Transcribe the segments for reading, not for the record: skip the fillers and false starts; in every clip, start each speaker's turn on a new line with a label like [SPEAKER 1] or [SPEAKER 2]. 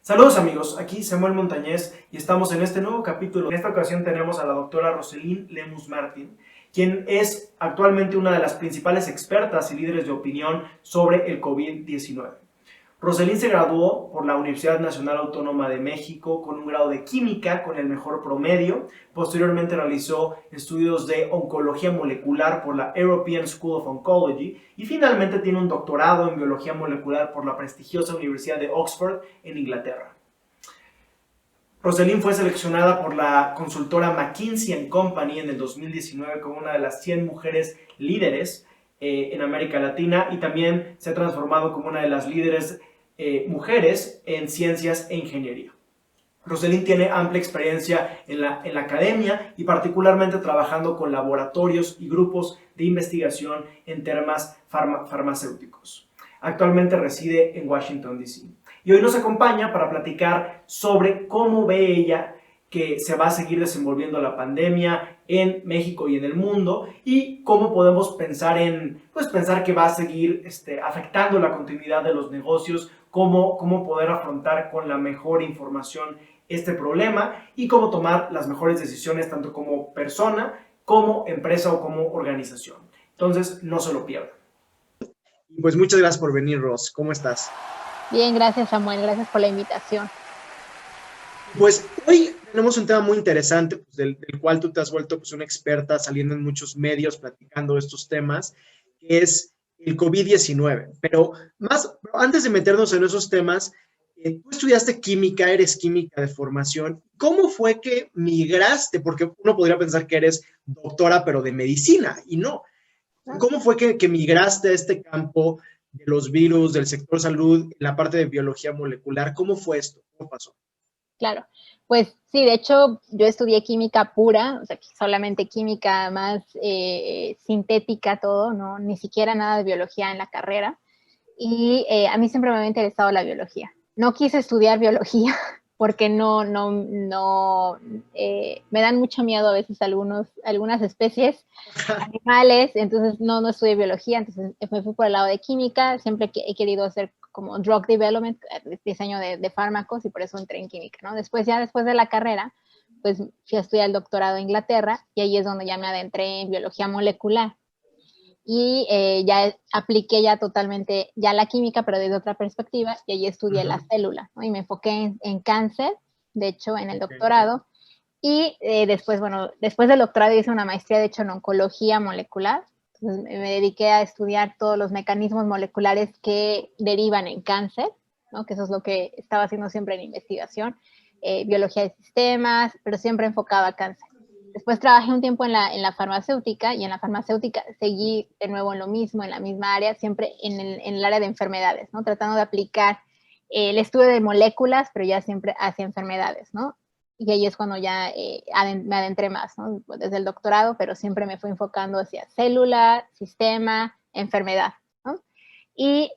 [SPEAKER 1] Saludos amigos, aquí Samuel Montañez y estamos en este nuevo capítulo. En esta ocasión tenemos a la doctora Roselyn Lemus Martin, quien es actualmente una de las principales expertas y líderes de opinión sobre el COVID-19. Roselyn se graduó por la Universidad Nacional Autónoma de México con un grado de química con el mejor promedio. Posteriormente realizó estudios de oncología molecular por la European School of Oncology y finalmente tiene un doctorado en biología molecular por la prestigiosa Universidad de Oxford en Inglaterra. Roselyn fue seleccionada por la consultora McKinsey & Company en el 2019 como una de las 100 mujeres líderes en América Latina y también se ha transformado como una de las líderes mujeres en ciencias e ingeniería. Roselyn tiene amplia experiencia en la academia y particularmente trabajando con laboratorios y grupos de investigación en temas farmacéuticos. Actualmente reside en Washington, D.C. Y hoy nos acompaña para platicar sobre cómo ve ella que se va a seguir desenvolviendo la pandemia en México y en el mundo y cómo podemos pensar que va a seguir afectando la continuidad de los negocios, cómo poder afrontar con la mejor información este problema y cómo tomar las mejores decisiones tanto como persona, como empresa o como organización. Entonces, no se lo pierdan.
[SPEAKER 2] Pues muchas gracias por venir, Ros. ¿Cómo estás?
[SPEAKER 3] Bien, gracias Samuel, gracias por la invitación.
[SPEAKER 2] Pues hoy tenemos un tema muy interesante, pues, del cual tú te has vuelto pues, una experta saliendo en muchos medios platicando estos temas, que es el COVID-19. Pero antes de meternos en esos temas, tú estudiaste química, eres química de formación. ¿Cómo fue que migraste? Porque uno podría pensar que eres doctora, pero de medicina, y no. ¿Cómo fue que migraste a este campo de los virus, del sector salud, en la parte de biología molecular? ¿Cómo fue esto? ¿Cómo pasó?
[SPEAKER 3] Claro, pues sí, de hecho yo estudié química pura, o sea, solamente química más sintética todo, ¿no? Ni siquiera nada de biología en la carrera. Y a mí siempre me había interesado la biología. No quise estudiar biología porque me dan mucho miedo a veces algunas especies animales, entonces no estudié biología, entonces me fui por el lado de química, siempre he querido hacer como drug development, diseño de fármacos, y por eso entré en química, ¿no? Después de la carrera, pues fui a estudiar el doctorado en Inglaterra, y ahí es donde ya me adentré en biología molecular, y ya apliqué ya totalmente ya la química, pero desde otra perspectiva, y ahí estudié la célula, ¿no? Y me enfoqué en cáncer, de hecho, en el doctorado, y después del doctorado hice una maestría, de hecho, en oncología molecular. Entonces, me dediqué a estudiar todos los mecanismos moleculares que derivan en cáncer, ¿no? Que eso es lo que estaba haciendo siempre en investigación, biología de sistemas, pero siempre enfocado a cáncer. Después trabajé un tiempo en la farmacéutica, y en la farmacéutica seguí de nuevo en lo mismo, en la misma área, siempre en el área de enfermedades, ¿no? Tratando de aplicar el estudio de moléculas, pero ya siempre hacia enfermedades, ¿no? Y ahí es cuando ya me adentré más, ¿no? Desde el doctorado, pero siempre me fui enfocando hacia célula, sistema, enfermedad, ¿no? Y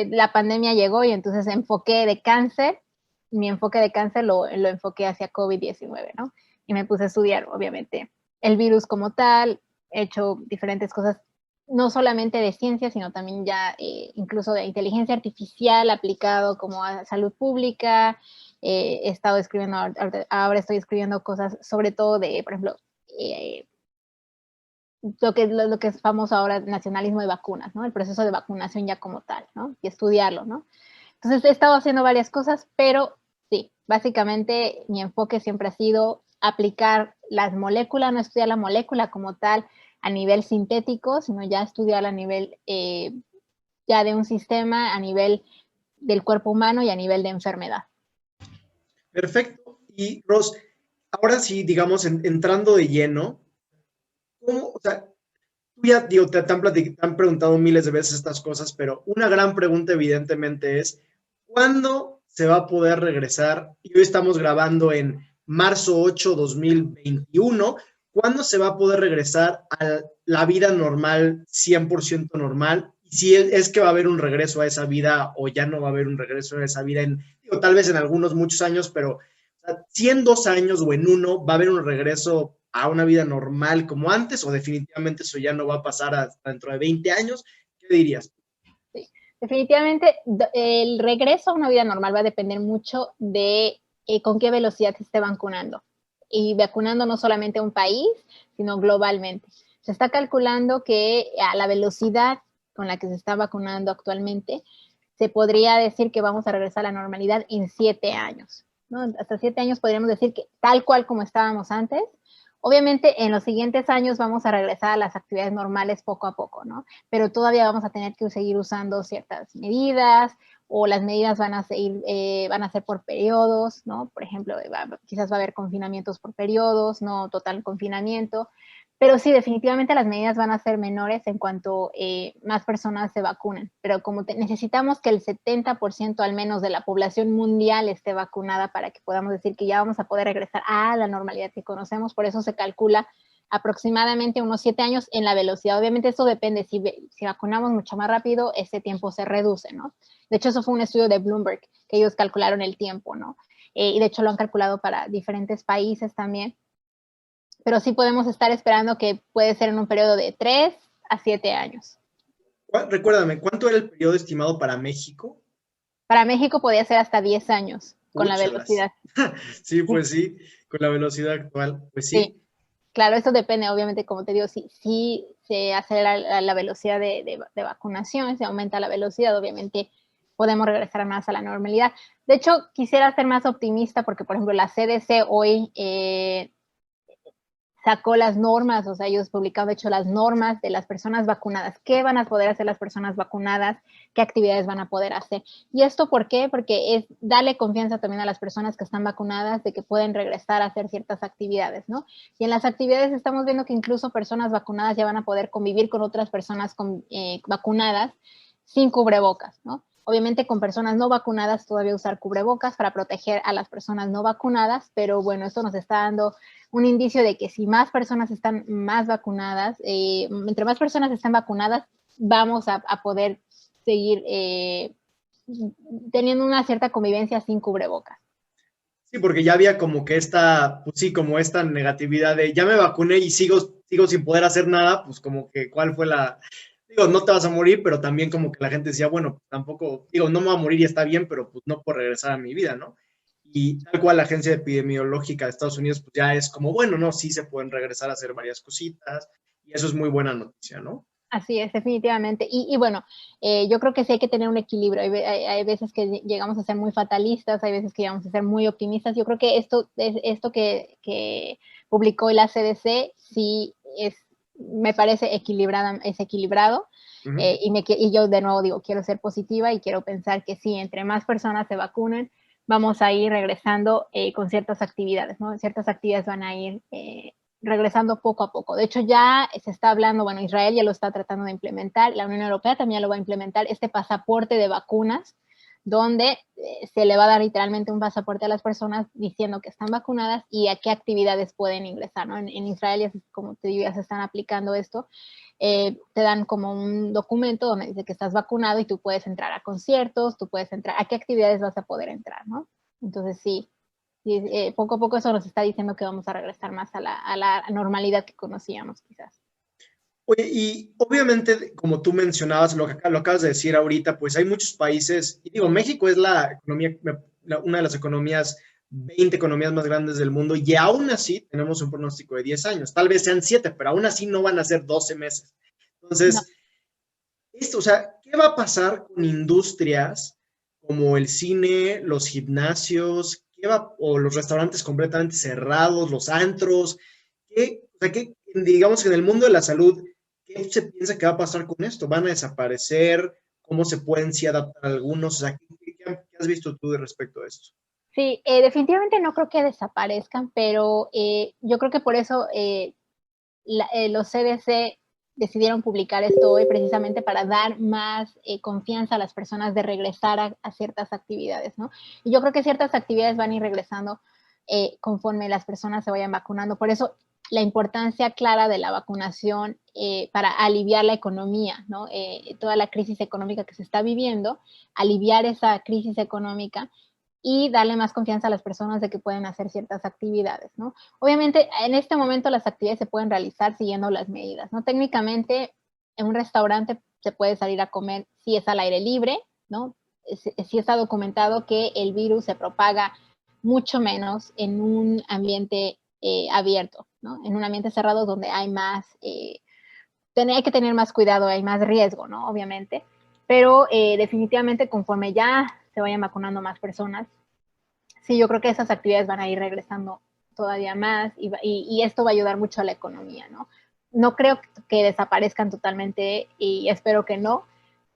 [SPEAKER 3] la pandemia llegó, y entonces mi enfoque de cáncer lo enfoqué hacia COVID-19, ¿no? Y me puse a estudiar, obviamente, el virus como tal. He hecho diferentes cosas, no solamente de ciencia, sino también ya incluso de inteligencia artificial aplicado como a salud pública. He estado escribiendo, ahora estoy escribiendo cosas sobre todo de, por ejemplo, lo que es famoso ahora, nacionalismo de vacunas, ¿no? El proceso de vacunación ya como tal, ¿no? Y estudiarlo, ¿no? Entonces he estado haciendo varias cosas, pero sí, básicamente mi enfoque siempre ha sido aplicar las moléculas, no estudiar la molécula como tal a nivel sintético, sino ya estudiar a nivel ya de un sistema, a nivel del cuerpo humano y a nivel de enfermedad.
[SPEAKER 2] Perfecto. Y Ros, ahora sí, digamos, entrando de lleno, ¿cómo, o sea, tú ya, digo, te han preguntado miles de veces estas cosas, pero una gran pregunta evidentemente es, ¿cuándo se va a poder regresar? Y hoy estamos grabando en marzo 8, 2021. ¿Cuándo se va a poder regresar a la vida normal, 100% normal? Y si es que va a haber un regreso a esa vida o ya no va a haber un regreso a esa vida digo, tal vez en algunos muchos años, pero o sea, si en 2 años o en uno va a haber un regreso a una vida normal como antes, o definitivamente eso ya no va a pasar hasta dentro de 20 años, ¿qué dirías?
[SPEAKER 3] Sí. Definitivamente, el regreso a una vida normal va a depender mucho de con qué velocidad se esté vacunando. Y vacunando no solamente a un país, sino globalmente. Se está calculando que a la velocidad con la que se está vacunando actualmente, se podría decir que vamos a regresar a la normalidad en 7 años, ¿no? Hasta 7 años podríamos decir que tal cual como estábamos antes. Obviamente, en los siguientes años vamos a regresar a las actividades normales poco a poco, ¿no? Pero todavía vamos a tener que seguir usando ciertas medidas, o las medidas van a ser por periodos, ¿no? Por ejemplo, quizás va a haber confinamientos por periodos, no total confinamiento. Pero sí, definitivamente las medidas van a ser menores en cuanto más personas se vacunen. Pero como necesitamos que el 70% al menos de la población mundial esté vacunada para que podamos decir que ya vamos a poder regresar a la normalidad que conocemos, por eso se calcula aproximadamente unos 7 años en la velocidad. Obviamente eso depende, si vacunamos mucho más rápido, ese tiempo se reduce, ¿no? De hecho, eso fue un estudio de Bloomberg, que ellos calcularon el tiempo, ¿no? Y de hecho lo han calculado para diferentes países también. Pero sí podemos estar esperando que puede ser en un periodo de 3 a 7 años.
[SPEAKER 2] Recuérdame, ¿cuánto era el periodo estimado para México?
[SPEAKER 3] Para México podría ser hasta 10 años con la velocidad.
[SPEAKER 2] Sí, pues sí, con la velocidad actual, pues sí.
[SPEAKER 3] Sí, claro, eso depende, obviamente, como te digo, si se acelera la velocidad de vacunación, se aumenta la velocidad, obviamente podemos regresar más a la normalidad. De hecho, quisiera ser más optimista porque, por ejemplo, la CDC hoy sacó las normas, o sea, ellos publicaron, de hecho, las normas de las personas vacunadas. ¿Qué van a poder hacer las personas vacunadas? ¿Qué actividades van a poder hacer? ¿Y esto por qué? Porque es darle confianza también a las personas que están vacunadas de que pueden regresar a hacer ciertas actividades, ¿no? Y en las actividades estamos viendo que incluso personas vacunadas ya van a poder convivir con otras personas vacunadas sin cubrebocas, ¿no? Obviamente con personas no vacunadas todavía usar cubrebocas para proteger a las personas no vacunadas, pero bueno, esto nos está dando un indicio de que si más personas están más vacunadas, entre más personas están vacunadas, vamos a poder seguir teniendo una cierta convivencia sin cubrebocas.
[SPEAKER 2] Sí, porque ya había como que pues sí, como esta negatividad de ya me vacuné y sigo sin poder hacer nada, pues como que cuál fue digo, no te vas a morir, pero también como que la gente decía, bueno, tampoco, digo, no me voy a morir y está bien, pero pues no puedo regresar a mi vida, ¿no? Y tal cual la Agencia Epidemiológica de Estados Unidos, pues ya es como, bueno, no, sí se pueden regresar a hacer varias cositas, y eso es muy buena noticia, ¿no?
[SPEAKER 3] Así es, definitivamente. Y bueno, yo creo que sí hay que tener un equilibrio. Hay veces que llegamos a ser muy fatalistas, hay veces que llegamos a ser muy optimistas. Yo creo que esto que publicó la CDC sí me parece equilibrado.
[SPEAKER 2] Uh -huh.
[SPEAKER 3] Y yo de nuevo digo, quiero ser positiva y quiero pensar que sí, entre más personas se vacunen, vamos a ir regresando con ciertas actividades, ¿no? Ciertas actividades van a ir regresando poco a poco. De hecho, ya se está hablando, bueno, Israel ya lo está tratando de implementar, la Unión Europea también lo va a implementar, este pasaporte de vacunas, donde se le va a dar literalmente un pasaporte a las personas diciendo que están vacunadas y a qué actividades pueden ingresar, ¿no? En Israel, ya, como te digo, ya se están aplicando esto. Te dan como un documento donde dice que estás vacunado y tú puedes entrar a conciertos, tú puedes entrar, a qué actividades vas a poder entrar, ¿no? Entonces, sí, poco a poco eso nos está diciendo que vamos a regresar más a la normalidad que conocíamos, quizás.
[SPEAKER 2] Oye, y obviamente, como tú mencionabas, lo acabas de decir ahorita, pues hay muchos países, y digo, México es una de las 20 economías más grandes del mundo, y aún así tenemos un pronóstico de 10 años, tal vez sean 7, pero aún así no van a ser 12 meses. Entonces, no. O sea, ¿qué va a pasar con industrias como el cine, los gimnasios, o los restaurantes completamente cerrados, los antros? Digamos que en el mundo de la salud, ¿qué se piensa que va a pasar con esto? ¿Van a desaparecer? ¿Cómo se pueden sí adaptar algunos? O sea, ¿qué has visto tú respecto a esto?
[SPEAKER 3] Sí, definitivamente no creo que desaparezcan, pero yo creo que por eso los CDC decidieron publicar esto hoy precisamente para dar más confianza a las personas de regresar a ciertas actividades, ¿no? Y yo creo que ciertas actividades van a ir regresando conforme las personas se vayan vacunando. Por eso la importancia clara de la vacunación para aliviar la economía, ¿no? Toda la crisis económica que se está viviendo, aliviar esa crisis económica y darle más confianza a las personas de que pueden hacer ciertas actividades, ¿no? Obviamente, en este momento las actividades se pueden realizar siguiendo las medidas, ¿no? Técnicamente, en un restaurante se puede salir a comer si es al aire libre, ¿no? Sí está documentado que el virus se propaga mucho menos en un ambiente abierto, ¿no? En un ambiente cerrado donde hay más, hay que tener más cuidado, hay más riesgo, ¿no? Obviamente, pero definitivamente conforme ya se vayan vacunando más personas, sí, yo creo que esas actividades van a ir regresando todavía más y esto va a ayudar mucho a la economía, ¿no? No creo que desaparezcan totalmente y espero que no,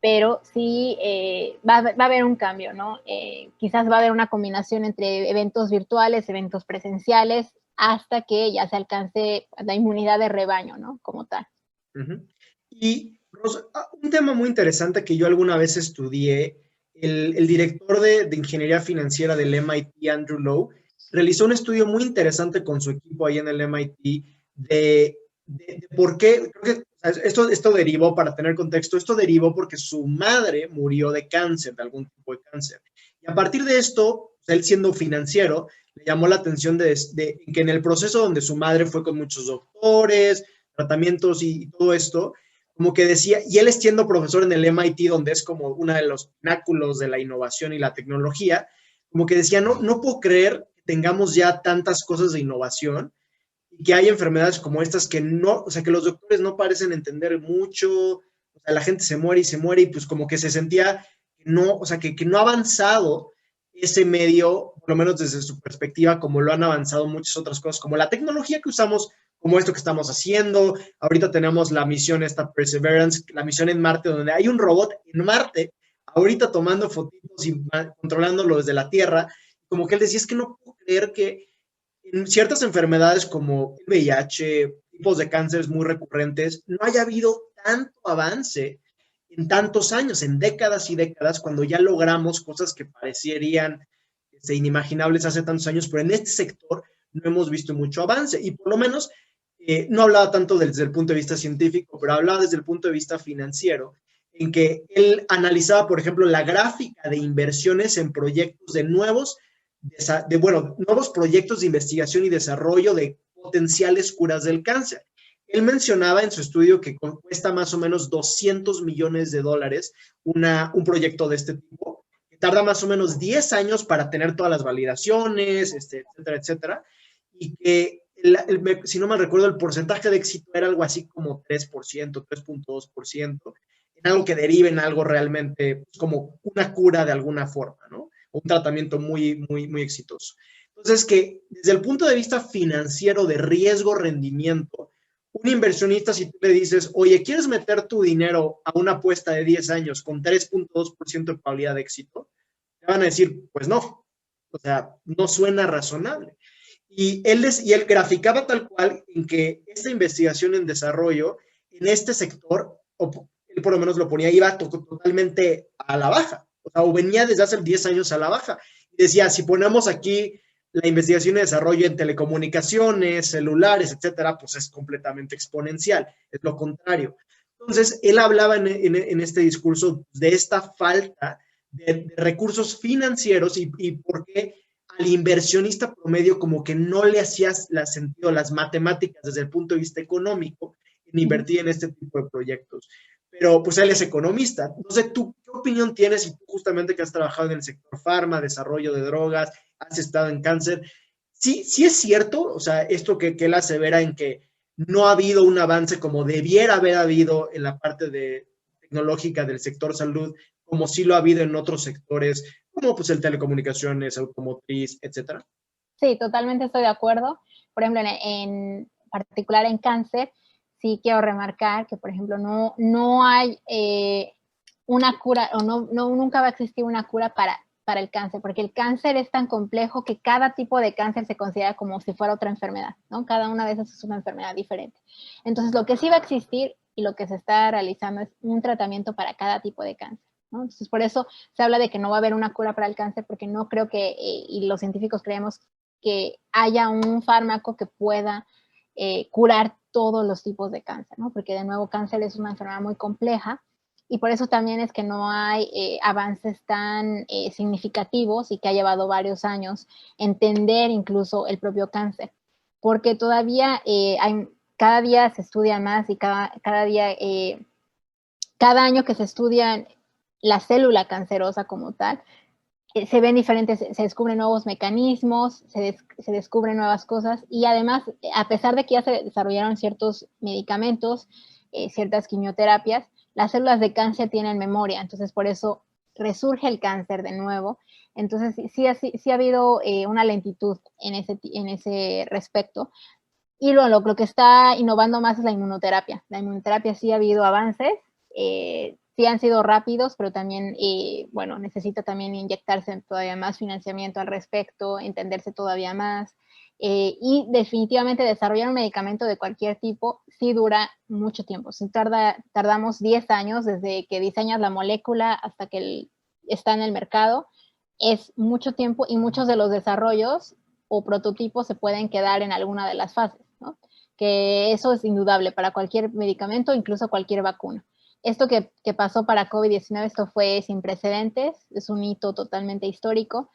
[SPEAKER 3] pero sí va a haber un cambio, ¿no? Quizás va a haber una combinación entre eventos virtuales, eventos presenciales, hasta que ya se alcance la inmunidad de rebaño, ¿no? Como tal.
[SPEAKER 2] Y Rosa, un tema muy interesante que yo alguna vez estudié, el director de ingeniería financiera del MIT, Andrew Lowe, realizó un estudio muy interesante con su equipo ahí en el MIT de por qué, creo que esto derivó, para tener contexto, esto derivó porque su madre murió de cáncer, de algún tipo de cáncer. Y a partir de esto, él siendo financiero, le llamó la atención de que en el proceso donde su madre fue con muchos doctores, tratamientos y todo esto, como que decía, y él siendo profesor en el MIT, donde es como uno de los pináculos de la innovación y la tecnología, como que decía, no puedo creer que tengamos ya tantas cosas de innovación y que hay enfermedades como estas que no, o sea, que los doctores no parecen entender mucho, o sea, la gente se muere y pues como que se sentía que no, o sea, que no ha avanzado ese medio, por lo menos desde su perspectiva, como lo han avanzado muchas otras cosas, como la tecnología que usamos, como esto que estamos haciendo. Ahorita tenemos la misión esta Perseverance, la misión en Marte, donde hay un robot en Marte, ahorita tomando fotitos y controlándolo desde la Tierra. Como que él decía, es que no puedo creer que en ciertas enfermedades como el VIH, tipos de cánceres muy recurrentes, no haya habido tanto avance en tantos años, en décadas y décadas, cuando ya logramos cosas que parecerían inimaginables hace tantos años, pero en este sector no hemos visto mucho avance. Y por lo menos, no hablaba tanto desde el punto de vista científico, pero hablaba desde el punto de vista financiero, en que él analizaba, por ejemplo, la gráfica de inversiones en proyectos de nuevos proyectos de investigación y desarrollo de potenciales curas del cáncer. Él mencionaba en su estudio que cuesta más o menos $200 millones un proyecto de este tipo, que tarda más o menos 10 años para tener todas las validaciones, etcétera, etcétera, y que, si no me recuerdo, el porcentaje de éxito era algo así como 3%, 3.2%, en algo que derive en algo realmente como una cura de alguna forma, ¿no? Un tratamiento muy, muy, muy exitoso. Entonces, que desde el punto de vista financiero de riesgo-rendimiento, un inversionista, si tú le dices, oye, ¿quieres meter tu dinero a una apuesta de 10 años con 3.2% de probabilidad de éxito? Te van a decir, pues no. O sea, no suena razonable. Y él graficaba tal cual en que esta investigación en desarrollo en este sector, él por lo menos lo ponía, iba totalmente a la baja. O sea, o venía desde hace 10 años a la baja. Y decía, si ponemos aquí la investigación y desarrollo en telecomunicaciones, celulares, etcétera, pues es completamente exponencial. Es lo contrario. Entonces, él hablaba en este discurso de esta falta de recursos financieros y por qué al inversionista promedio como que no le hacías sentido las matemáticas desde el punto de vista económico en invertir en este tipo de proyectos. Pero pues él es economista. No sé, ¿tú qué opinión tienes? Y tú justamente que has trabajado en el sector farma, desarrollo de drogas, has estado en cáncer. Sí es cierto, o sea, esto que él asevera en que no ha habido un avance como debiera haber habido en la parte tecnológica del sector salud, como sí lo ha habido en otros sectores, como pues el telecomunicaciones, automotriz, etcétera.
[SPEAKER 3] Sí, totalmente estoy de acuerdo. Por ejemplo, en particular en cáncer, sí quiero remarcar que, por ejemplo, no hay una cura, o nunca va a existir una cura para el cáncer, porque el cáncer es tan complejo que cada tipo de cáncer se considera como si fuera otra enfermedad, ¿no? Cada una de esas es una enfermedad diferente. Entonces, lo que sí va a existir y lo que se está realizando es un tratamiento para cada tipo de cáncer, ¿no? Entonces, por eso se habla de que no va a haber una cura para el cáncer, porque no creo que, y los científicos creemos que haya un fármaco que pueda curar todos los tipos de cáncer, ¿no? Porque de nuevo cáncer es una enfermedad muy compleja y por eso también es que no hay avances tan significativos y que ha llevado varios años entender incluso el propio cáncer, porque todavía cada día se estudia más y cada día cada año que se estudia la célula cancerosa como tal, se ven diferentes, se descubren nuevos mecanismos, se descubren nuevas cosas y además, a pesar de que ya se desarrollaron ciertos medicamentos, ciertas quimioterapias, las células de cáncer tienen memoria, entonces por eso resurge el cáncer de nuevo. Entonces sí ha habido una lentitud en ese respecto. Y lo que está innovando más es la inmunoterapia. La inmunoterapia sí ha habido avances, sí han sido rápidos, pero también, bueno, necesita también inyectarse todavía más financiamiento al respecto, entenderse todavía más. Y definitivamente desarrollar un medicamento de cualquier tipo sí dura mucho tiempo. Sí tardamos 10 años desde que diseñas la molécula hasta que está en el mercado. Es mucho tiempo y muchos de los desarrollos o prototipos se pueden quedar en alguna de las fases, ¿no? Que eso es indudable para cualquier medicamento, incluso cualquier vacuna. Esto que pasó para COVID-19, esto fue sin precedentes, es un hito totalmente histórico,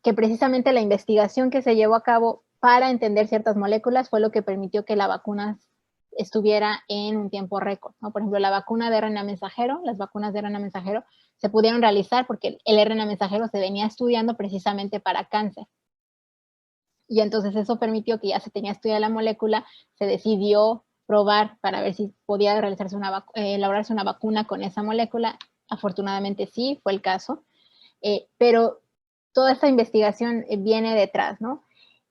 [SPEAKER 3] que precisamente la investigación que se llevó a cabo para entender ciertas moléculas fue lo que permitió que la vacuna estuviera en un tiempo récord, ¿no? Por ejemplo, la vacuna de RNA mensajero, las vacunas de RNA mensajero se pudieron realizar porque el RNA mensajero se venía estudiando precisamente para cáncer. Y entonces eso permitió que ya se tenía estudiada la molécula, se decidió probar para ver si podía realizarse elaborarse una vacuna con esa molécula. Afortunadamente sí, fue el caso. Pero toda esta investigación viene detrás, ¿no?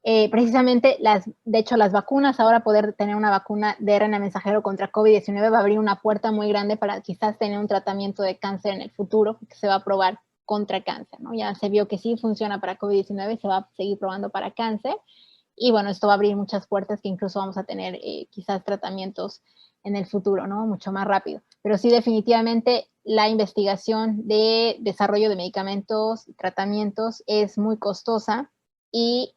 [SPEAKER 3] Precisamente, de hecho, las vacunas, ahora poder tener una vacuna de RNA mensajero contra COVID-19 va a abrir una puerta muy grande para quizás tener un tratamiento de cáncer en el futuro, que se va a probar contra cáncer, ¿no? Ya se vio que sí funciona para COVID-19, se va a seguir probando para cáncer, y bueno, esto va a abrir muchas puertas que incluso vamos a tener quizás tratamientos en el futuro, ¿no? Mucho más rápido. Pero sí, definitivamente, la investigación de desarrollo de medicamentos, tratamientos, es muy costosa y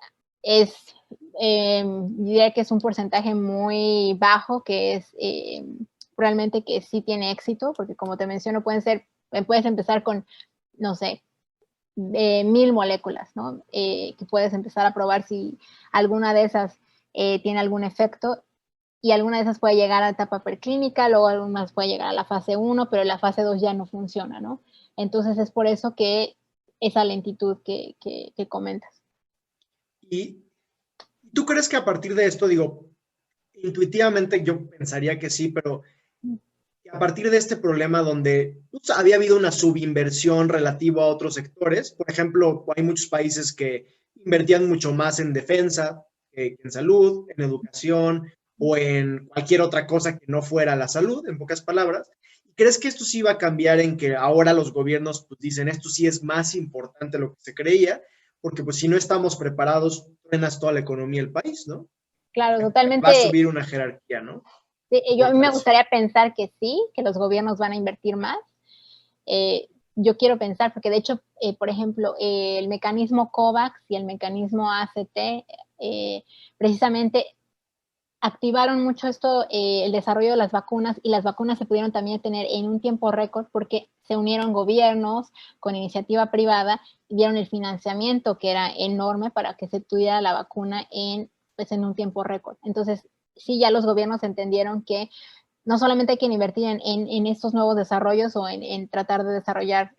[SPEAKER 3] diría que es un porcentaje muy bajo, que es realmente que sí tiene éxito, porque como te menciono, puedes empezar con, no sé, 1000 moléculas, ¿no? Que puedes empezar a probar si alguna de esas tiene algún efecto, y alguna de esas puede llegar a la etapa preclínica, luego algunas puede llegar a la fase 1, pero la fase 2 ya no funciona, ¿no? Entonces es por eso que esa lentitud que comentas.
[SPEAKER 2] ¿Y tú crees que a partir de esto, digo, intuitivamente yo pensaría que sí, pero a partir de este problema donde pues, había habido una subinversión relativa a otros sectores, por ejemplo, hay muchos países que invertían mucho más en defensa, que en salud, en educación o en cualquier otra cosa que no fuera la salud, en pocas palabras. ¿Crees que esto sí va a cambiar en que ahora los gobiernos pues, dicen esto sí es más importante de lo que se creía? Porque pues si no estamos preparados, frenas toda la economía del país, ¿no?
[SPEAKER 3] Claro,
[SPEAKER 2] Va a
[SPEAKER 3] totalmente.
[SPEAKER 2] subir una jerarquía, ¿no?
[SPEAKER 3] Sí, a mí me gustaría pensar que sí, que los gobiernos van a invertir más. Yo quiero pensar, porque de hecho, por ejemplo, el mecanismo COVAX y el mecanismo ACT precisamente activaron mucho esto, el desarrollo de las vacunas, y las vacunas se pudieron también tener en un tiempo récord porque se unieron gobiernos con iniciativa privada y dieron el financiamiento que era enorme para que se tuviera la vacuna pues, en un tiempo récord. Entonces, sí, ya los gobiernos entendieron que no solamente hay que invertir en estos nuevos desarrollos o en tratar de desarrollar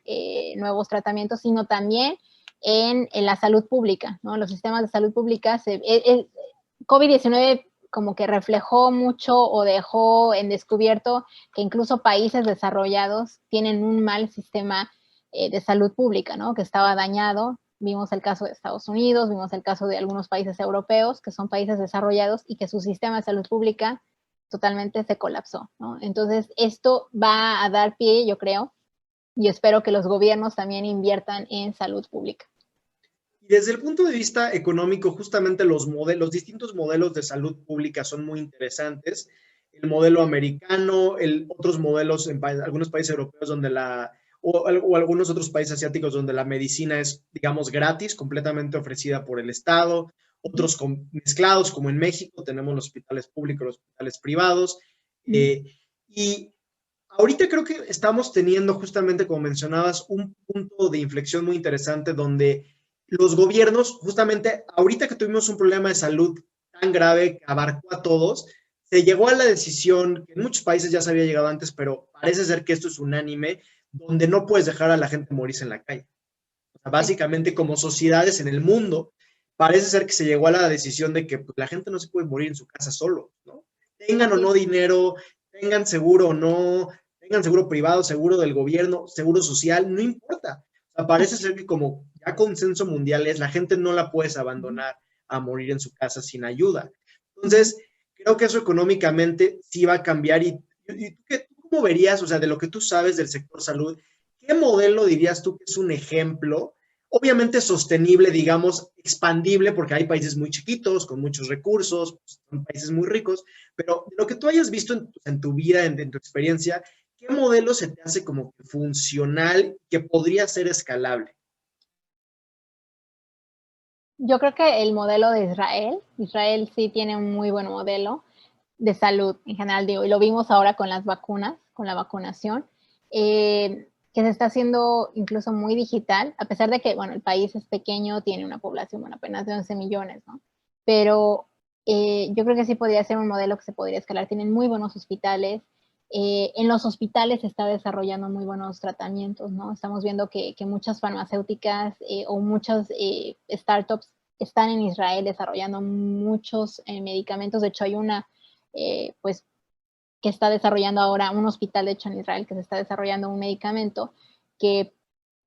[SPEAKER 3] nuevos tratamientos, sino también en la salud pública, ¿no? Los sistemas de salud pública, COVID-19 como que reflejó mucho o dejó en descubierto que incluso países desarrollados tienen un mal sistema de salud pública, ¿no? Que estaba dañado. Vimos el caso de Estados Unidos, vimos el caso de algunos países europeos, que son países desarrollados y que su sistema de salud pública totalmente se colapsó, ¿no? Entonces, esto va a dar pie, yo creo, y espero que los gobiernos también inviertan en salud pública.
[SPEAKER 2] Y desde el punto de vista económico, justamente los distintos modelos de salud pública son muy interesantes. El modelo americano, otros modelos en algunos países europeos o algunos otros países asiáticos donde la medicina es, digamos, gratis, completamente ofrecida por el Estado, otros mezclados, como en México, tenemos los hospitales públicos, los hospitales privados. Y ahorita creo que estamos teniendo, justamente como mencionabas, un punto de inflexión muy interesante donde los gobiernos, justamente ahorita que tuvimos un problema de salud tan grave que abarcó a todos, se llegó a la decisión, que en muchos países ya se había llegado antes, pero parece ser que esto es unánime, donde no puedes dejar a la gente morirse en la calle. O sea,
[SPEAKER 3] Sí.
[SPEAKER 2] básicamente, como sociedades en el mundo, parece ser que se llegó a la decisión de que pues, la gente no se puede morir en su casa solo, ¿no? Tengan o
[SPEAKER 3] Así
[SPEAKER 2] no
[SPEAKER 3] es.
[SPEAKER 2] dinero, tengan seguro o no, tengan seguro privado, seguro del gobierno, seguro social, no importa. O sea, parece
[SPEAKER 3] Así
[SPEAKER 2] ser que como ya consenso mundial es, la gente no la puedes
[SPEAKER 3] es.
[SPEAKER 2] abandonar a morir en su casa sin ayuda.
[SPEAKER 3] Ujú.
[SPEAKER 2] Entonces, creo que eso económicamente sí va a cambiar. ¿Y tú cómo verías, o sea, de lo que tú sabes del sector salud, qué modelo dirías tú que es un ejemplo? Obviamente sostenible, digamos, expandible, porque hay países muy chiquitos, con muchos recursos, son países muy ricos, pero de lo que tú hayas visto en tu vida, en tu experiencia, ¿qué modelo se te hace como que funcional, que podría ser escalable?
[SPEAKER 3] Yo creo que el modelo de Israel sí tiene un muy buen modelo de salud en general, digo, y lo vimos ahora con las vacunas, con la vacunación, que se está haciendo incluso muy digital, a pesar de que, bueno, el país es pequeño, tiene una población, bueno, apenas de 11 millones, ¿no? Pero yo creo que sí podría ser un modelo que se podría escalar. Tienen muy buenos hospitales. En los hospitales se está desarrollando muy buenos tratamientos, ¿no? Estamos viendo que muchas farmacéuticas o muchas startups están en Israel desarrollando muchos medicamentos. De hecho, hay una pues que está desarrollando ahora un hospital, de hecho en Israel, que se está desarrollando un medicamento que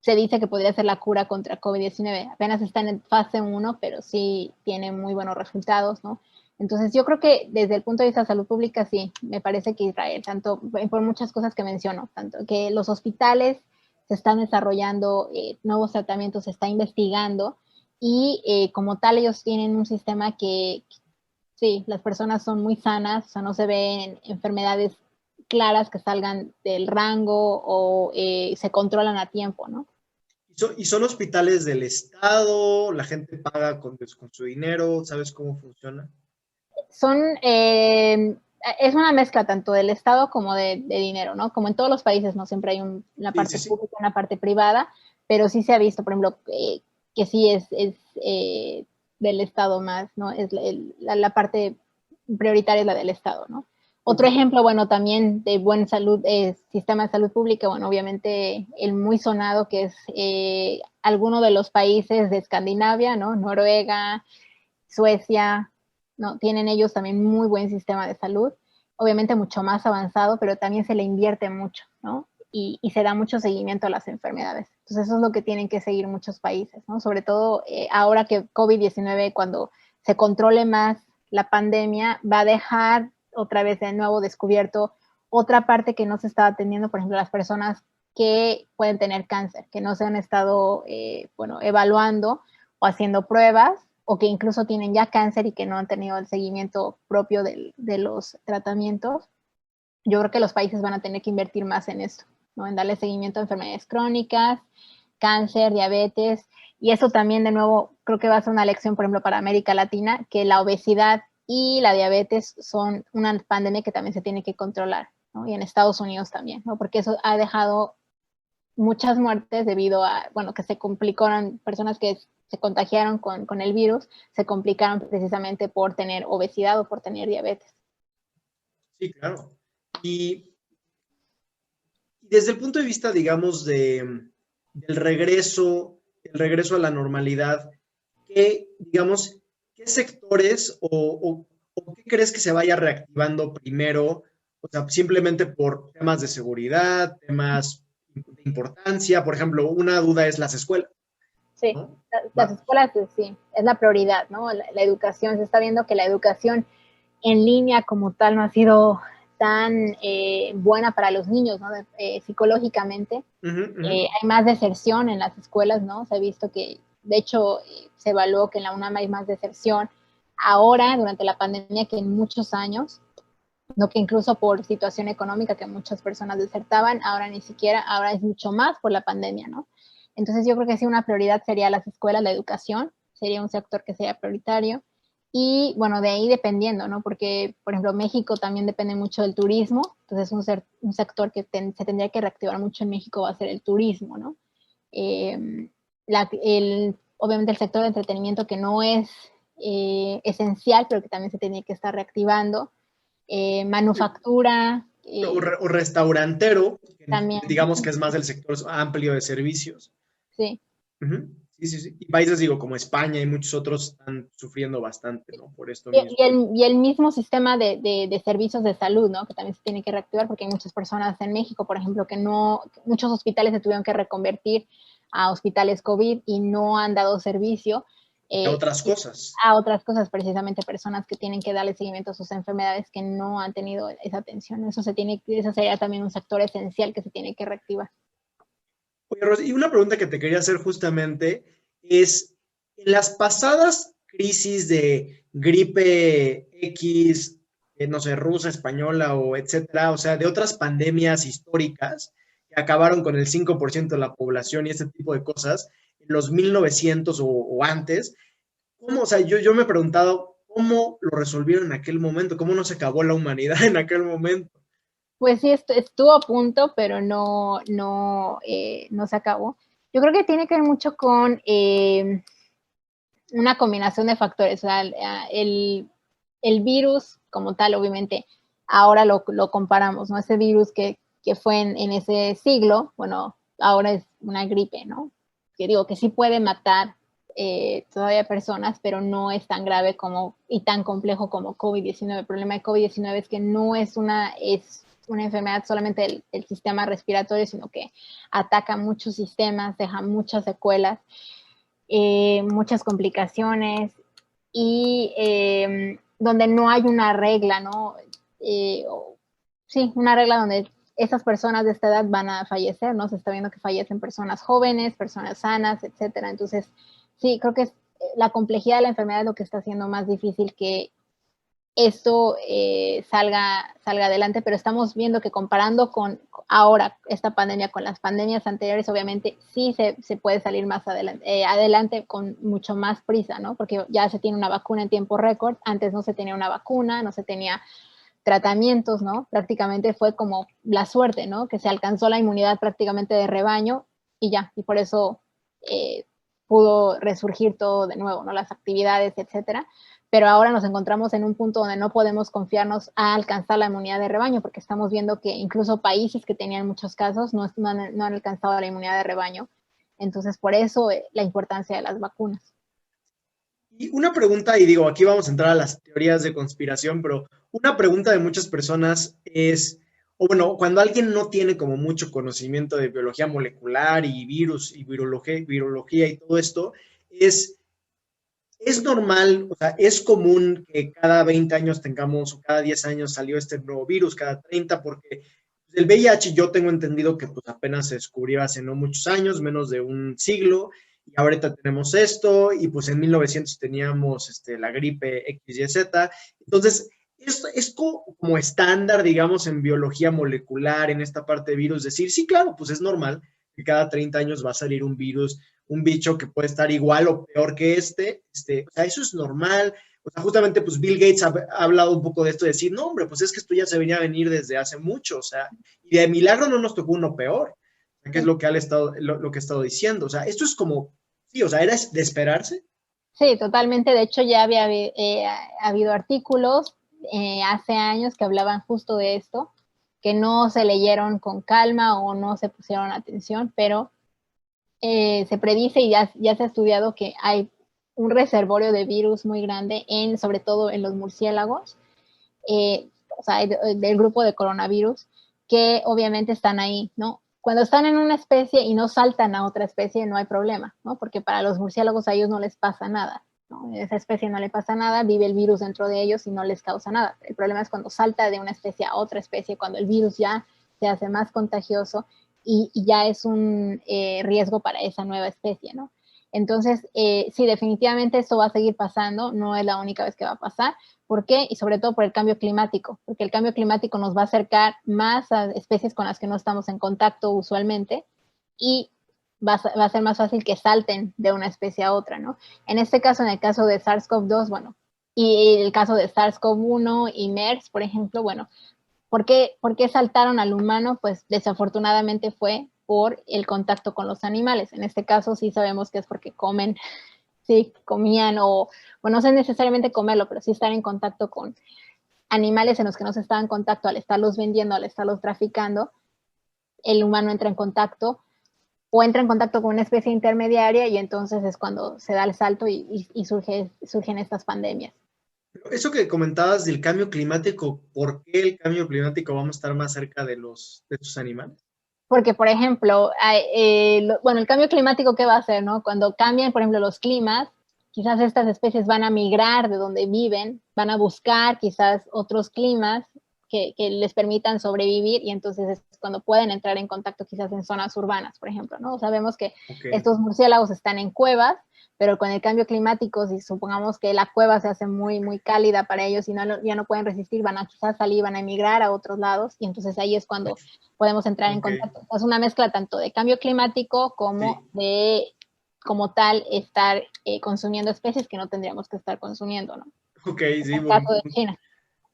[SPEAKER 3] se dice que podría ser la cura contra COVID-19. Apenas está en fase 1, pero sí tiene muy buenos resultados, ¿no? Entonces yo creo que desde el punto de vista de salud pública, sí, me parece que Israel, tanto por muchas cosas que menciono, tanto que los hospitales se están desarrollando nuevos tratamientos, se está investigando y como tal ellos tienen un sistema que, sí, las personas son muy sanas, o sea, no se ven enfermedades claras que salgan del rango o se controlan a tiempo, ¿no?
[SPEAKER 2] Y son hospitales del Estado, la gente paga con su dinero, ¿sabes cómo funciona?
[SPEAKER 3] Son, es una mezcla tanto del Estado como de dinero, ¿no? Como en todos los países, ¿no? Siempre hay una
[SPEAKER 2] Sí, sí,
[SPEAKER 3] parte
[SPEAKER 2] sí.
[SPEAKER 3] pública, una parte privada, pero sí se ha visto, por ejemplo, que sí es del Estado más, ¿no? Es la parte prioritaria es la del Estado, ¿no?
[SPEAKER 2] Ok.
[SPEAKER 3] Otro ejemplo, bueno, también de buen salud, sistema de salud pública, bueno, obviamente el muy sonado que es alguno de los países de Escandinavia, ¿no? Noruega, Suecia, ¿no? Tienen ellos también muy buen sistema de salud, obviamente mucho más avanzado, pero también se le invierte mucho, ¿no? Y se da mucho seguimiento a las enfermedades. Entonces eso es lo que tienen que seguir muchos países, ¿no? Sobre todo ahora que COVID-19, cuando se controle más la pandemia, va a dejar otra vez de nuevo descubierto otra parte que no se estaba atendiendo, por ejemplo, las personas que pueden tener cáncer, que no se han estado, bueno, evaluando o haciendo pruebas, o que incluso tienen ya cáncer y que no han tenido el seguimiento propio de los tratamientos. Yo creo que los países van a tener que invertir más en esto, ¿no? En darle seguimiento a enfermedades crónicas, cáncer, diabetes, y eso también, de nuevo, creo que va a ser una lección, por ejemplo, para América Latina, que la obesidad y la diabetes son una pandemia que también se tiene que controlar, ¿no? Y en Estados Unidos también, ¿no? Porque eso ha dejado muchas muertes debido a, bueno, que se complicaron, personas que se contagiaron con el virus, se complicaron precisamente por tener obesidad o por tener diabetes.
[SPEAKER 2] Sí, claro. Y desde el punto de vista, digamos, del regreso, el regreso a la normalidad, ¿qué, digamos, qué sectores o qué crees que se vaya reactivando primero? O sea, simplemente por temas de seguridad, temas de importancia. Por ejemplo, una duda es las escuelas,
[SPEAKER 3] Sí,
[SPEAKER 2] ¿no?
[SPEAKER 3] las
[SPEAKER 2] Va.
[SPEAKER 3] escuelas, sí, es la prioridad, ¿no? La educación, se está viendo que la educación en línea como tal no ha sido tan buena para los niños, ¿no? Psicológicamente.
[SPEAKER 2] Ujú, ujú.
[SPEAKER 3] Hay más deserción en las escuelas, ¿no? Se ha visto que, de hecho, se evaluó que en la UNAM hay más deserción ahora, durante la pandemia, que en muchos años, no que incluso por situación económica que muchas personas desertaban, ahora ni siquiera, ahora es mucho más por la pandemia, ¿no? Entonces yo creo que sí, una prioridad sería las escuelas, la educación, sería un sector que sería prioritario. Y bueno, de ahí dependiendo, ¿no? Porque, por ejemplo, México también depende mucho del turismo, entonces un sector que se tendría que reactivar mucho en México va a ser el turismo, ¿no? Obviamente el sector de entretenimiento que no es esencial, pero que también se tiene que estar reactivando. manufactura.
[SPEAKER 2] O restaurantero, que
[SPEAKER 3] También.
[SPEAKER 2] digamos que es más el sector amplio de servicios.
[SPEAKER 3] Sí.
[SPEAKER 2] Ujú. Sí, sí, sí. Y países, digo, como España y muchos otros están sufriendo bastante, ¿no? Por esto mismo.
[SPEAKER 3] Y el mismo sistema de servicios de salud, ¿no? Que también se tiene que reactivar porque hay muchas personas en México, por ejemplo, que muchos hospitales se tuvieron que reconvertir a hospitales COVID y no han dado servicio.
[SPEAKER 2] A otras cosas.
[SPEAKER 3] A otras cosas, precisamente personas que tienen que darle seguimiento a sus enfermedades que no han tenido esa atención. Eso sería también un sector esencial que se tiene que reactivar.
[SPEAKER 2] Oye, Ros, y una pregunta que te quería hacer justamente es, en las pasadas crisis de gripe X, no sé, rusa, española o etcétera, o sea, de otras pandemias históricas que acabaron con el 5% de la población y ese tipo de cosas, en los 1900 o antes, ¿cómo? O sea, yo me he preguntado, ¿cómo lo resolvieron en aquel momento? ¿Cómo no se acabó la humanidad en aquel momento?
[SPEAKER 3] Pues sí, estuvo a punto, pero no se acabó. Yo creo que tiene que ver mucho con una combinación de factores. O sea, el virus como tal, obviamente, ahora lo comparamos, ¿no? Ese virus que fue en ese siglo, bueno, ahora es una gripe, ¿no? Que digo que sí puede matar todavía personas, pero no es tan grave y tan complejo como COVID-19. El problema de COVID-19 es que no es una enfermedad solamente del sistema respiratorio, sino que ataca muchos sistemas, deja muchas secuelas, muchas complicaciones y donde no hay una regla, ¿no? Sí, una regla donde esas personas de esta edad van a fallecer, ¿no? Se está viendo que fallecen personas jóvenes, personas sanas, etcétera. Entonces, sí, creo que la complejidad de la enfermedad es lo que está haciendo más difícil que esto salga adelante, pero estamos viendo que comparando con ahora esta pandemia con las pandemias anteriores, obviamente sí se puede salir más adelante con mucho más prisa, ¿no? Porque ya se tiene una vacuna en tiempo récord, antes no se tenía una vacuna, no se tenía tratamientos, ¿no? Prácticamente fue como la suerte, ¿no? Que se alcanzó la inmunidad prácticamente de rebaño y ya, y por eso pudo resurgir todo de nuevo, ¿no? Las actividades, etcétera. Pero ahora nos encontramos en un punto donde no podemos confiarnos a alcanzar la inmunidad de rebaño, porque estamos viendo que incluso países que tenían muchos casos no han alcanzado la inmunidad de rebaño. Entonces, por eso la importancia de las vacunas.
[SPEAKER 2] Y una pregunta, y digo, aquí vamos a entrar a las teorías de conspiración, pero una pregunta de muchas personas es, o bueno, cuando alguien no tiene como mucho conocimiento de biología molecular y virus y virología y todo esto, es normal, o sea, es común que cada 20 años tengamos, o cada 10 años salió este nuevo virus, cada 30, porque el VIH yo tengo entendido que pues apenas se descubrió hace no muchos años, menos de un siglo, y ahorita tenemos esto, y pues en 1900 teníamos la gripe X, Y, Z. Entonces, es como estándar, digamos, en biología molecular, en esta parte de virus, decir, sí, claro, pues es normal que cada 30 años va a salir un virus, un bicho que puede estar igual o peor que o sea, eso es normal. O sea, justamente, pues Bill Gates ha hablado un poco de esto, de decir, no, hombre, pues es que esto ya se venía a venir desde hace mucho, o sea, y de milagro no nos tocó uno peor, que es lo que ha estado, lo que ha estado diciendo. O sea, esto es como, sí, o sea, era de esperarse.
[SPEAKER 3] Sí, totalmente. De hecho, ya había habido artículos hace años que hablaban justo de esto, que no se leyeron con calma o no se pusieron atención, pero se predice y ya se ha estudiado que hay un reservorio de virus muy grande, sobre todo en los murciélagos, o sea, del grupo de coronavirus, que obviamente están ahí, ¿no? Cuando están en una especie y no saltan a otra especie, no hay problema, ¿no? Porque para los murciélagos a ellos no les pasa nada, ¿no? Esa especie no le pasa nada, vive el virus dentro de ellos y no les causa nada. El problema es cuando salta de una especie a otra especie, cuando el virus ya se hace más contagioso y ya es un riesgo para esa nueva especie, ¿no? Entonces, sí, definitivamente esto va a seguir pasando, no es la única vez que va a pasar. ¿Por qué? Y sobre todo por el cambio climático, porque el cambio climático nos va a acercar más a especies con las que no estamos en contacto usualmente y va a ser más fácil que salten de una especie a otra, ¿no? En este caso, en el caso de SARS-CoV-2, bueno, y el caso de SARS-CoV-1 y MERS, por ejemplo, bueno, ¿por qué saltaron al humano? Pues desafortunadamente fue por el contacto con los animales. En este caso sí sabemos que es porque sí, comían o no sé necesariamente comerlo, pero sí estar en contacto con animales en los que no se estaba en contacto, al estarlos vendiendo, al estarlos traficando, el humano entra en contacto o entra en contacto con una especie intermediaria y entonces es cuando se da el salto y surgen estas pandemias.
[SPEAKER 2] Eso que comentabas del cambio climático, ¿por qué el cambio climático vamos a estar más cerca de estos animales?
[SPEAKER 3] Porque, por ejemplo, bueno, el cambio climático, ¿qué va a hacer, no? Cuando cambian, por ejemplo, los climas, quizás estas especies van a migrar de donde viven, van a buscar quizás otros climas que les permitan sobrevivir y entonces es cuando pueden entrar en contacto quizás en zonas urbanas, por ejemplo, ¿no? Sabemos que estos murciélagos están en cuevas, pero con el cambio climático, si supongamos que la cueva se hace muy, muy cálida para ellos y ya no pueden resistir, van a quizás salir, van a emigrar a otros lados y entonces ahí es cuando podemos entrar en contacto. Es una mezcla tanto de cambio climático como de, como tal, estar consumiendo especies que no tendríamos que estar consumiendo, ¿no?
[SPEAKER 2] Ok, sí,
[SPEAKER 3] en el caso de China.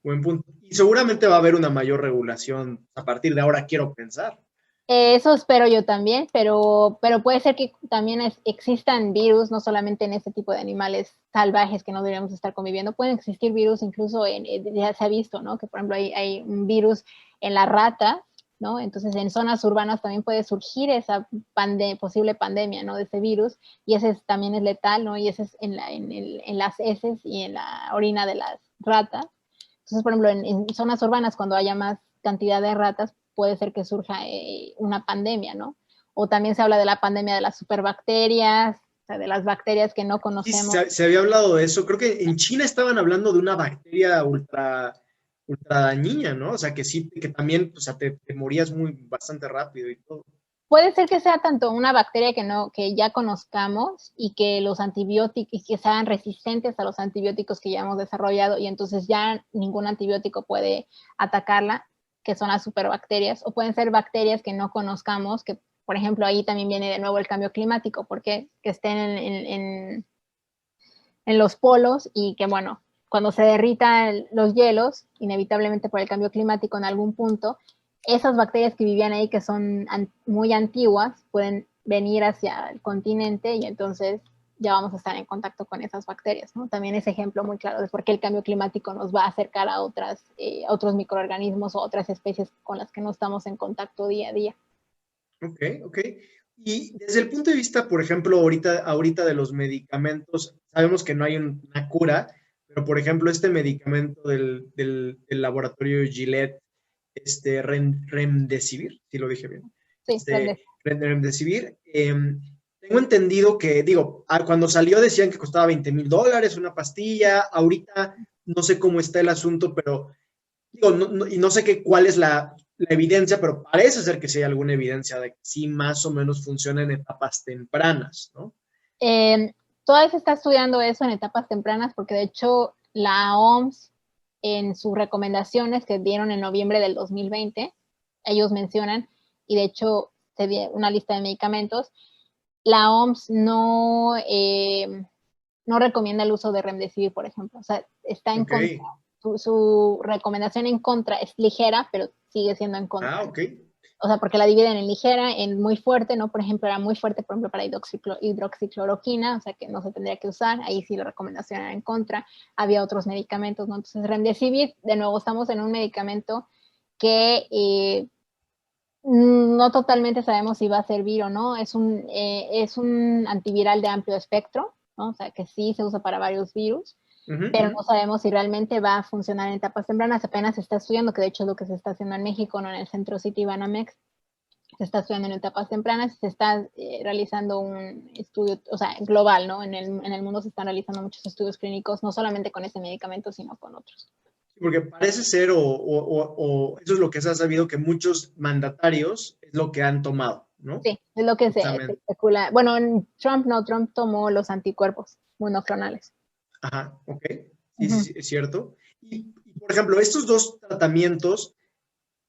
[SPEAKER 2] Buen punto. Y seguramente va a haber una mayor regulación a partir de ahora, quiero pensar.
[SPEAKER 3] Eso espero yo también, pero puede ser que también existan virus, no solamente en este tipo de animales salvajes que no deberíamos estar conviviendo, pueden existir virus incluso, ya se ha visto, ¿no? Que por ejemplo hay un virus en la rata, ¿no? Entonces en zonas urbanas también puede surgir esa posible pandemia, ¿no? De ese virus, y ese también es letal, ¿no? Y ese es en las heces y en la orina de las ratas. Entonces, por ejemplo, en zonas urbanas, cuando haya más cantidad de ratas, puede ser que surja una pandemia, ¿no? O también se habla de la pandemia de las superbacterias, o sea, de las bacterias que no conocemos.
[SPEAKER 2] Sí, se había hablado de eso. Creo que en China estaban hablando de una bacteria ultra dañina, ¿no? O sea, que sí, que también, o sea, te morías bastante rápido y todo.
[SPEAKER 3] Puede ser que sea tanto una bacteria que ya conozcamos y que los antibióticos, y que sean resistentes a los antibióticos que ya hemos desarrollado y entonces ya ningún antibiótico puede atacarla, que son las superbacterias, o pueden ser bacterias que no conozcamos, que por ejemplo ahí también viene de nuevo el cambio climático, porque que estén en los polos y que bueno, cuando se derritan los hielos, inevitablemente por el cambio climático en algún punto, esas bacterias que vivían ahí, que son muy antiguas, pueden venir hacia el continente y entonces ya vamos a estar en contacto con esas bacterias, ¿no? También es ejemplo muy claro de por qué el cambio climático nos va a acercar a otros microorganismos o otras especies con las que no estamos en contacto día a día.
[SPEAKER 2] Ok, ok. Y desde el punto de vista, por ejemplo, ahorita de los medicamentos, sabemos que no hay una cura, pero por ejemplo, este medicamento del laboratorio Gillette, Remdesivir, si lo dije bien.
[SPEAKER 3] Sí,
[SPEAKER 2] Remdesivir, tengo entendido que, digo, cuando salió decían que costaba $20,000 una pastilla, ahorita no sé cómo está el asunto, pero digo, y no sé cuál es la evidencia, pero parece ser que sí hay alguna evidencia de que sí más o menos funciona en etapas tempranas, ¿no?
[SPEAKER 3] Todavía se está estudiando eso en etapas tempranas porque de hecho la OMS en sus recomendaciones que dieron en noviembre del 2020, ellos mencionan, y de hecho se dio una lista de medicamentos, la OMS no recomienda el uso de Remdesivir, por ejemplo. O sea, está en contra. Su recomendación en contra es ligera, pero sigue siendo en contra.
[SPEAKER 2] Ah, ok.
[SPEAKER 3] O sea, porque la dividen en ligera, en muy fuerte, ¿no? Por ejemplo, era muy fuerte, por ejemplo, para hidroxicloroquina, o sea, que no se tendría que usar. Ahí sí la recomendación era en contra. Había otros medicamentos, ¿no? Entonces, Remdesivir, de nuevo, estamos en un medicamento que no totalmente sabemos si va a servir o no. Es un antiviral de amplio espectro, ¿no? O sea, que sí se usa para varios virus, pero no sabemos si realmente va a funcionar en etapas tempranas. Apenas se está estudiando, que de hecho es lo que se está haciendo en México, ¿no? En el Centro City Banamex, se está estudiando en etapas tempranas, se está realizando un estudio, o sea, global, ¿no? En el mundo se están realizando muchos estudios clínicos, no solamente con este medicamento, sino con otros.
[SPEAKER 2] Porque parece ser, o eso es lo que se ha sabido, que muchos mandatarios es lo que han tomado, ¿no?
[SPEAKER 3] Sí, es lo que se especula. Bueno, Trump tomó los anticuerpos monoclonales.
[SPEAKER 2] Ajá, ok. Sí, sí, es cierto. Y, por ejemplo, estos dos tratamientos,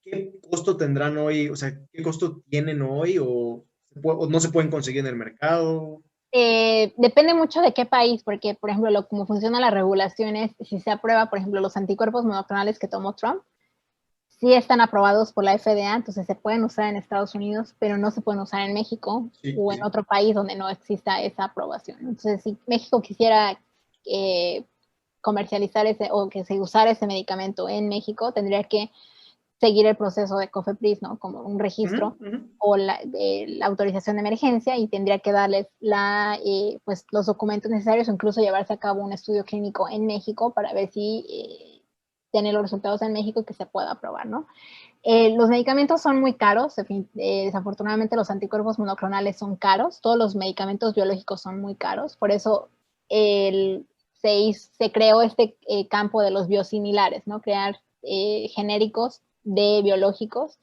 [SPEAKER 2] ¿qué costo tendrán hoy? O sea, ¿qué costo tienen hoy? ¿O no se pueden conseguir en el mercado?
[SPEAKER 3] Depende mucho de qué país, porque, por ejemplo, cómo funcionan las regulaciones, si se aprueba, por ejemplo, los anticuerpos monoclonales que tomó Trump, sí están aprobados por la FDA, entonces se pueden usar en Estados Unidos, pero no se pueden usar en México o en otro país donde no exista esa aprobación. Entonces, si México quisiera comercializar o que se usara ese medicamento en México, tendría que seguir el proceso de COFEPRIS, ¿no? Como un registro o la autorización de emergencia, y tendría que darles pues, los documentos necesarios o incluso llevarse a cabo un estudio clínico en México para ver si tiene los resultados en México y que se pueda aprobar, ¿no? Los medicamentos son muy caros, desafortunadamente los anticuerpos monoclonales son caros, todos los medicamentos biológicos son muy caros, por eso se creó este campo de los biosimilares, ¿no? Crear genéricos de biológicos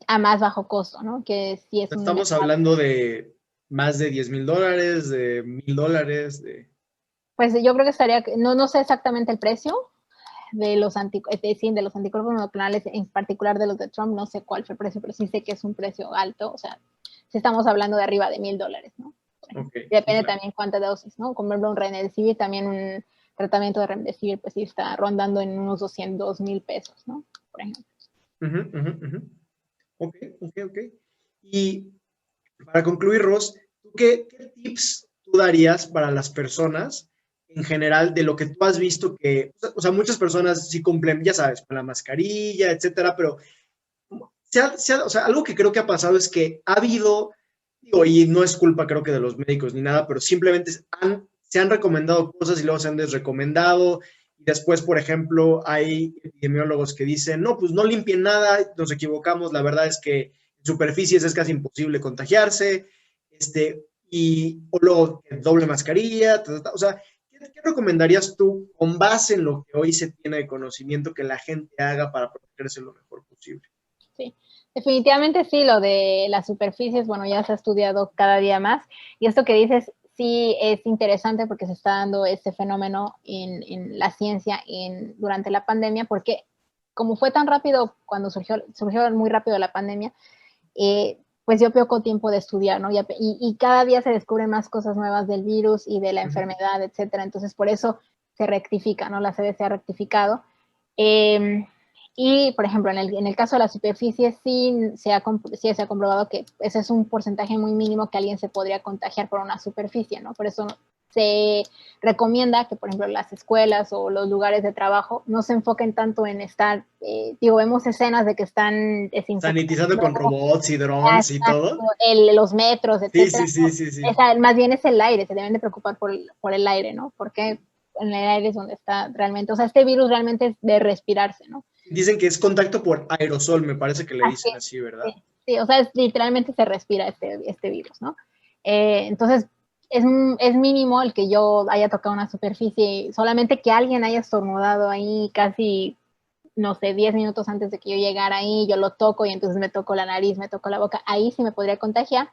[SPEAKER 3] a más bajo costo, ¿no? Que sí es
[SPEAKER 2] Estamos hablando de más de $10,000, de $1,000,
[SPEAKER 3] Pues yo creo que estaría, no sé exactamente el precio de los anticuerpos monoclonales, en particular de los de Trump, no sé cuál fue el precio, pero sí sé que es un precio alto, o sea, si estamos hablando de arriba de $1,000, ¿no?
[SPEAKER 2] Okay,
[SPEAKER 3] Depende también cuántas dosis, ¿no? Como un Remdesivir, también un tratamiento de Remdesivir, pues sí está rondando en unos 200,000 pesos, ¿no? Por ejemplo.
[SPEAKER 2] Ok. Y para concluir, Ros, ¿qué tips tú darías para las personas en general de lo que tú has visto que, o sea, muchas personas sí cumplen, ya sabes, con la mascarilla, etcétera, pero o sea, algo que creo que ha pasado es que ha habido, digo, y no es culpa creo que de los médicos ni nada, pero simplemente se han recomendado cosas y luego se han desrecomendado. Y después, por ejemplo, hay epidemiólogos que dicen, no, pues no limpien nada, nos equivocamos, la verdad es que en superficies es casi imposible contagiarse, o luego doble mascarilla, o sea, ¿qué recomendarías tú con base en lo que hoy se tiene de conocimiento que la gente haga para protegerse lo mejor posible?
[SPEAKER 3] Sí, definitivamente sí, lo de las superficies, bueno, ya se ha estudiado cada día más, y esto que dices sí es interesante porque se está dando este fenómeno en la ciencia durante la pandemia, porque como fue tan rápido cuando surgió muy rápido la pandemia, pues dio poco tiempo de estudiar, ¿no? Y cada día se descubren más cosas nuevas del virus y de la enfermedad, etcétera. Entonces, por eso se rectifica, ¿no? La CDC ha rectificado. Y, por ejemplo, en el caso de la superficie, sí se ha comprobado que ese es un porcentaje muy mínimo que alguien se podría contagiar por una superficie, ¿no? Por eso se recomienda que, por ejemplo, las escuelas o los lugares de trabajo no se enfoquen tanto en estar, vemos escenas de que están
[SPEAKER 2] sanitizando con robots y drones y todo.
[SPEAKER 3] Los metros, etcétera.
[SPEAKER 2] Sí.
[SPEAKER 3] Más bien es el aire, se deben de preocupar por el aire, ¿no? Porque en el aire es donde está realmente, o sea, este virus realmente es de respirarse, ¿no?
[SPEAKER 2] Dicen que es contacto por aerosol, me parece que le dicen así, ¿verdad?
[SPEAKER 3] Sí, o sea, literalmente se respira este virus, ¿no? Entonces, es mínimo el que yo haya tocado una superficie, solamente que alguien haya estornudado ahí casi, no sé, 10 minutos antes de que yo llegara ahí, yo lo toco y entonces me toco la nariz, me toco la boca, ahí sí me podría contagiar,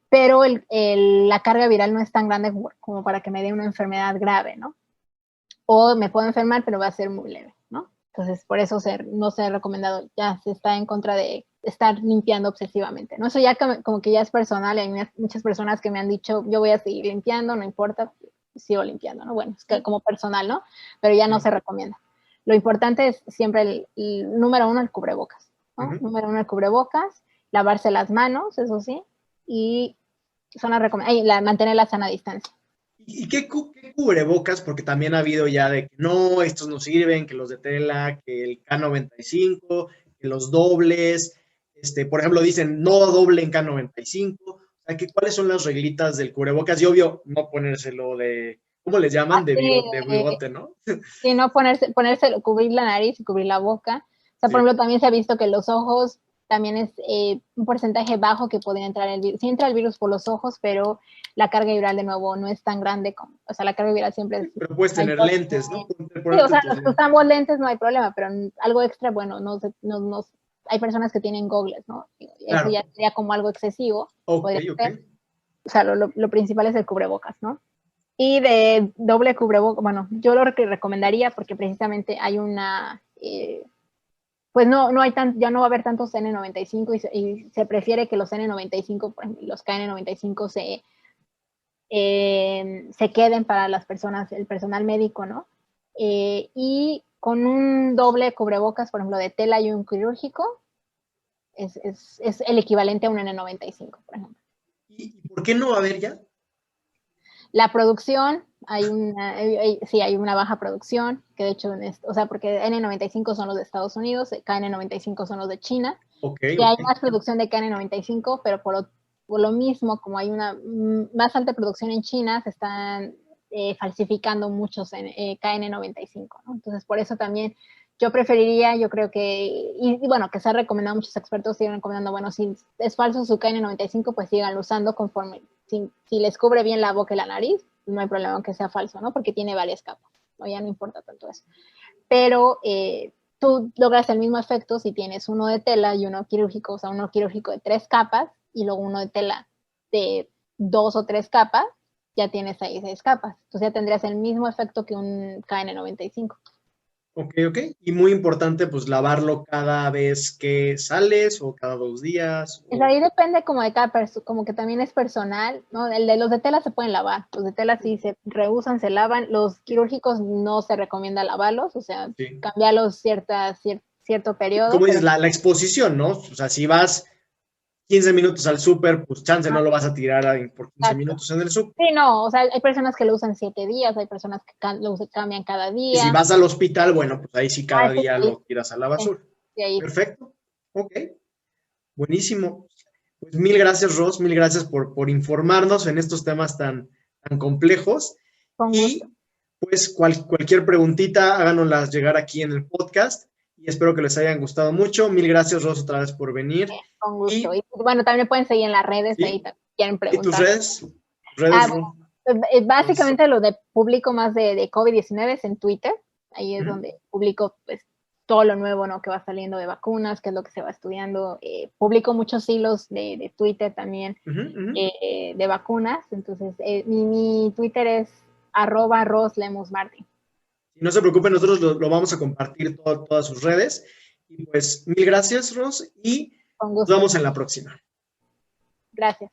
[SPEAKER 3] pero la carga viral no es tan grande como para que me dé una enfermedad grave, ¿no? O me puedo enfermar, pero va a ser muy leve, ¿no? Entonces, por eso no se ha recomendado, ya se está en contra de estar limpiando obsesivamente, ¿no? Eso ya como que ya es personal, hay muchas personas que me han dicho, yo voy a seguir limpiando, no importa, sigo limpiando, ¿no? Bueno, es que como personal, ¿no? Pero ya no se recomienda. Lo importante es siempre el número uno, el cubrebocas, ¿no? Número uno, el cubrebocas, lavarse las manos, eso sí, y son las recomendaciones, mantener la sana distancia.
[SPEAKER 2] ¿Y qué cubrebocas? Porque también ha habido ya de que no, estos no sirven, que los de tela, que el K95, que los dobles, por ejemplo, dicen no doble en K95. O sea, ¿cuáles son las reglitas del cubrebocas? Y obvio, no ponérselo de, ¿cómo les llaman? De bigote, ¿no?
[SPEAKER 3] Sí, no cubrir la nariz y cubrir la boca. O sea, por ejemplo, también se ha visto que los ojos también es un porcentaje bajo que podría entrar el virus. Sí entra el virus por los ojos, pero la carga viral de nuevo no es tan grande como, o sea, la carga viral siempre es...
[SPEAKER 2] Pero puedes tener lentes, ¿no?
[SPEAKER 3] Sí, o sea, los que usamos lentes no hay problema, pero algo extra, bueno, hay personas que tienen gogles, ¿no? Eso ya sería como algo excesivo.
[SPEAKER 2] Okay.
[SPEAKER 3] O sea, lo principal es el cubrebocas, ¿no? Y de doble cubrebocas, bueno, yo lo que recomendaría porque precisamente hay una, pues no hay ya no va a haber tantos N95 y se prefiere que los N95, por ejemplo, los KN95 se queden para las personas, el personal médico, ¿no? Y con un doble cubrebocas, por ejemplo, de tela y un quirúrgico, es el equivalente a un N95, por ejemplo.
[SPEAKER 2] ¿Y por qué no va a haber ya?
[SPEAKER 3] La producción, sí, hay una baja producción, que de hecho, o sea, porque N95 son los de Estados Unidos, KN95 son los de China.
[SPEAKER 2] Okay,
[SPEAKER 3] y hay más producción de KN95, pero por lo mismo, como hay una más alta producción en China, se están falsificando muchos KN95, ¿no? Entonces, por eso también yo preferiría, yo creo que, y bueno, que se ha recomendado, muchos expertos siguen recomendando, bueno, si es falso su KN95, pues síganlo usando conforme, si les cubre bien la boca y la nariz, no hay problema que sea falso, ¿no? Porque tiene varias capas, ¿no? Ya no importa tanto eso. Pero tú logras el mismo efecto si tienes uno de tela y uno quirúrgico, o sea, uno quirúrgico de 3 capas y luego uno de tela de 2 o 3 capas, ya tienes ahí 6 capas. Entonces ya tendrías el mismo efecto que un KN95.
[SPEAKER 2] Ok. Y muy importante, pues lavarlo cada vez que sales o cada 2 días.
[SPEAKER 3] Pues ahí depende como de cada persona, como que también es personal, ¿no? Los de tela se pueden lavar, los de tela sí se reusan, se lavan, los quirúrgicos no se recomienda lavarlos, o sea,
[SPEAKER 2] Sí.
[SPEAKER 3] cambiarlos cierto periodo.
[SPEAKER 2] Como dices, la exposición, ¿no? O sea, si vas 15 minutos al súper, pues chance no lo vas a tirar por 15
[SPEAKER 3] Exacto.
[SPEAKER 2] minutos en el súper.
[SPEAKER 3] Sí, no, o sea, hay personas que lo usan 7 días, hay personas que cambian cada
[SPEAKER 2] Y si
[SPEAKER 3] día.
[SPEAKER 2] vas al hospital, bueno, pues ahí sí cada
[SPEAKER 3] Sí,
[SPEAKER 2] día
[SPEAKER 3] sí,
[SPEAKER 2] lo tiras a la basura.
[SPEAKER 3] sí, ahí.
[SPEAKER 2] Perfecto. Ok. Buenísimo. Pues mil gracias, Ros, mil gracias por informarnos en estos temas tan complejos.
[SPEAKER 3] Con gusto.
[SPEAKER 2] Y pues cualquier preguntita, háganoslas llegar aquí en el podcast y espero que les hayan gustado mucho. Mil gracias, Ros, otra vez por venir.
[SPEAKER 3] Con gusto.
[SPEAKER 2] Y,
[SPEAKER 3] Y bueno, también me pueden seguir en las redes,
[SPEAKER 2] ¿sí?
[SPEAKER 3] ahí quieren
[SPEAKER 2] ¿Y
[SPEAKER 3] preguntar.
[SPEAKER 2] tus redes? ¿Redes, Ros?
[SPEAKER 3] Básicamente lo de publico más de COVID-19 es en Twitter. Ahí es donde publico pues todo lo nuevo, ¿no? Que va saliendo de vacunas, qué es lo que se va estudiando. Publico muchos hilos de Twitter también de vacunas. Entonces, mi Twitter es @RosLemusMartin.
[SPEAKER 2] Y no se preocupen, nosotros lo vamos a compartir todas sus redes. Y pues mil gracias, Ros, y
[SPEAKER 3] Con
[SPEAKER 2] nos
[SPEAKER 3] gusto.
[SPEAKER 2] vemos en la próxima.
[SPEAKER 3] Gracias.